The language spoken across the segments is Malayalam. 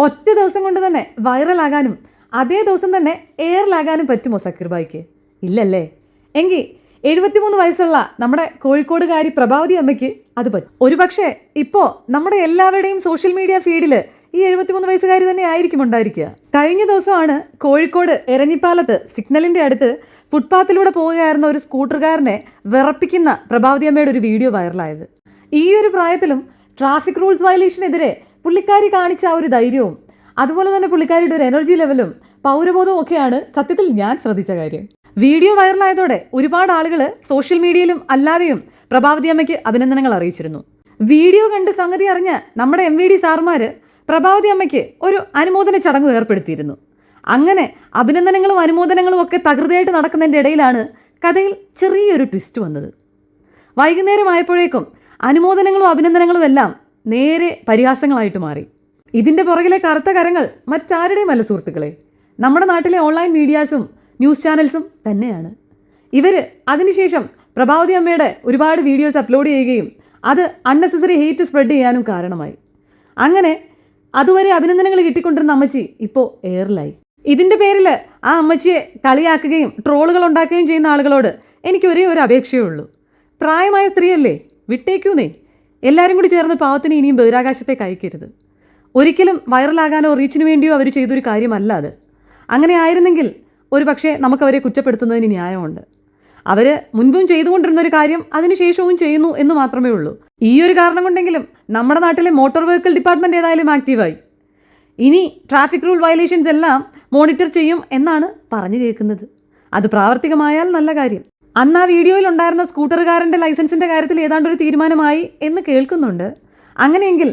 ഒറ്റ ദിവസം കൊണ്ട് തന്നെ വൈറലാകാനും അതേ ദിവസം തന്നെ എയറിലാകാനും പറ്റുമോ സക്കീർ ഭായിക്ക്? ഇല്ലല്ലേ? എങ്കിൽ 73 വയസ്സുള്ള നമ്മുടെ കോഴിക്കോടുകാരി പ്രഭാവതി അമ്മയ്ക്ക് അത് പറ്റും. ഒരുപക്ഷെ ഇപ്പോൾ നമ്മുടെ എല്ലാവരുടെയും സോഷ്യൽ മീഡിയ ഫീഡിൽ ഈ 73 വയസ്സുകാരി തന്നെ ആയിരിക്കും ഉണ്ടായിരിക്കുക. കഴിഞ്ഞ ദിവസമാണ് കോഴിക്കോട് എരഞ്ഞിപ്പാലത്ത് സിഗ്നലിൻ്റെ അടുത്ത് ഫുട്പാത്തിലൂടെ പോവുകയായിരുന്ന ഒരു സ്കൂട്ടർകാരനെ വിറപ്പിക്കുന്ന പ്രഭാവതി അമ്മയുടെ ഒരു വീഡിയോ വൈറലായത്. ഈ ഒരു പ്രായത്തിലും ട്രാഫിക് റൂൾസ് വയലേഷനെതിരെ പുള്ളിക്കാരി കാണിച്ച ആ ഒരു ധൈര്യവും അതുപോലെ തന്നെ പുള്ളിക്കാരിയുടെ ഒരു എനർജി ലെവലും പൗരബോധവും ഒക്കെയാണ് സത്യത്തിൽ ഞാൻ ശ്രദ്ധിച്ച കാര്യം. വീഡിയോ വൈറലായതോടെ ഒരുപാട് ആളുകൾ സോഷ്യൽ മീഡിയയിലും അല്ലാതെയും പ്രഭാവതി അമ്മയ്ക്ക് അഭിനന്ദനങ്ങൾ അറിയിച്ചിരുന്നു. വീഡിയോ കണ്ട് സംഗതി അറിഞ്ഞ നമ്മുടെ MVD സാർമാർ പ്രഭാവതി അമ്മയ്ക്ക് ഒരു അനുമോദന ചടങ്ങ് ഏർപ്പെടുത്തിയിരുന്നു. അങ്ങനെ അഭിനന്ദനങ്ങളും അനുമോദനങ്ങളും ഒക്കെ തകൃതിയായിട്ട് നടക്കുന്നതിൻ്റെ ഇടയിലാണ് കഥയിൽ ചെറിയൊരു ട്വിസ്റ്റ് വന്നത്. വൈകുന്നേരമായപ്പോഴേക്കും അനുമോദനങ്ങളും അഭിനന്ദനങ്ങളും എല്ലാം നേരെ പരിഹാസങ്ങളായിട്ട് മാറി. ഇതിൻ്റെ പുറകിലെ കറുത്ത കരങ്ങൾ മറ്റാരുടെയും അല്ല സുഹൃത്തുക്കളെ, നമ്മുടെ നാട്ടിലെ ഓൺലൈൻ മീഡിയാസും ന്യൂസ് ചാനൽസും തന്നെയാണ്. ഇവർ അതിനുശേഷം പ്രഭാവതി അമ്മയുടെ ഒരുപാട് വീഡിയോസ് അപ്ലോഡ് ചെയ്യുകയും അത് അൺനെസസറി ഹെയ്റ്റ് സ്പ്രെഡ് ചെയ്യാനും കാരണമായി. അങ്ങനെ അതുവരെ അഭിനന്ദനങ്ങൾ കിട്ടിക്കൊണ്ടിരുന്ന അമ്മച്ചി ഇപ്പോൾ എയറിലായി. ഇതിൻ്റെ പേരിൽ ആ അമ്മച്ചിയെ കളിയാക്കുകയും ട്രോളുകൾ ഉണ്ടാക്കുകയും ചെയ്യുന്ന ആളുകളോട് എനിക്ക് ഒരേ ഒരു അപേക്ഷയേ ഉള്ളൂ. പ്രായമായ സ്ത്രീയല്ലേ, വിട്ടേക്കൂന്നേ. എല്ലാവരും കൂടി ചേർന്ന് പാവത്തിന് ഇനിയും ബഹിരാകാശത്തേക്ക് അയക്കരുത്. ഒരിക്കലും വൈറലാകാനോ റീച്ചിന് വേണ്ടിയോ അവർ ചെയ്തൊരു കാര്യമല്ല അത്. അങ്ങനെ ആയിരുന്നെങ്കിൽ ഒരു പക്ഷേ നമുക്കവരെ കുറ്റപ്പെടുത്തുന്നതിന് ന്യായമുണ്ട്. അവർ മുൻപും ചെയ്തുകൊണ്ടിരുന്നൊരു കാര്യം അതിനുശേഷവും ചെയ്യുന്നു എന്ന് മാത്രമേ ഉള്ളൂ. ഈ ഒരു കാരണം കൊണ്ടെങ്കിലും നമ്മുടെ നാട്ടിലെ മോട്ടോർ വെഹിക്കിൾ ഡിപ്പാർട്ട്മെൻറ്റ് ഏതായാലും ആക്റ്റീവായി. ഇനി ട്രാഫിക് റൂൾ വയലേഷൻസ് എല്ലാം മോണിറ്റർ ചെയ്യും എന്നാണ് പറഞ്ഞു കേൾക്കുന്നത്. അത് പ്രാവർത്തികമായാൽ നല്ല കാര്യം. അന്ന് ആ വീഡിയോയിൽ ഉണ്ടായിരുന്ന സ്കൂട്ടറുകാരൻ്റെ ലൈസൻസിൻ്റെ കാര്യത്തിൽ ഏതാണ്ടൊരു തീരുമാനമായി എന്ന് കേൾക്കുന്നുണ്ട്. അങ്ങനെയെങ്കിൽ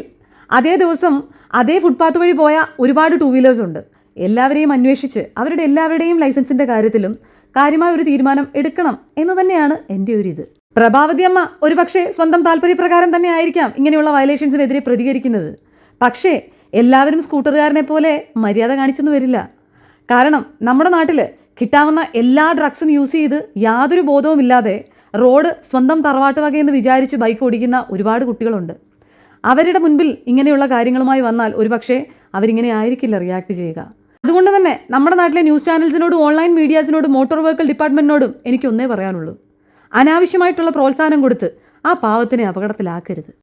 അതേ ദിവസം അതേ ഫുട്പാത്ത് വഴി പോയ ഒരുപാട് 2 വീലേഴ്സ് ഉണ്ട്. എല്ലാവരെയും അന്വേഷിച്ച് അവരുടെ എല്ലാവരുടെയും ലൈസൻസിൻ്റെ കാര്യത്തിലും കാര്യമായ ഒരു തീരുമാനം എടുക്കണം എന്ന് തന്നെയാണ് എൻ്റെ ഒരു ഇത്. പ്രഭാവതി അമ്മ ഒരുപക്ഷെ സ്വന്തം താല്പര്യപ്രകാരം തന്നെ ആയിരിക്കാം ഇങ്ങനെയുള്ള വയലേഷൻസിനെതിരെ പ്രതികരിക്കുന്നത്. പക്ഷേ എല്ലാവരും സ്കൂട്ടറുകാരനെ പോലെ മര്യാദ കാണിച്ചൊന്നും വരില്ല. കാരണം നമ്മുടെ നാട്ടിൽ കിട്ടാവുന്ന എല്ലാ ഡ്രഗ്സും യൂസ് ചെയ്ത് യാതൊരു ബോധവുമില്ലാതെ റോഡ് സ്വന്തം തറവാട്ട് വകയെന്ന് വിചാരിച്ച് ബൈക്ക് ഓടിക്കുന്ന ഒരുപാട് കുട്ടികളുണ്ട്. അവരുടെ മുൻപിൽ ഇങ്ങനെയുള്ള കാര്യങ്ങളുമായി വന്നാൽ ഒരുപക്ഷെ അവരിങ്ങനെ ആയിരിക്കില്ല റിയാക്ട് ചെയ്യുക. അതുകൊണ്ട് തന്നെ നമ്മുടെ നാട്ടിലെ ന്യൂസ് ചാനൽസിനോടും ഓൺലൈൻ മീഡിയാസിനോടും മോട്ടോർ വെഹിക്കിൾ ഡിപ്പാർട്ട്മെൻറ്റിനോടും എനിക്കൊന്നേ പറയാനുള്ളൂ, അനാവശ്യമായിട്ടുള്ള പ്രോത്സാഹനം കൊടുത്ത് ആ പാവത്തിനെ അപകടത്തിലാക്കരുത്.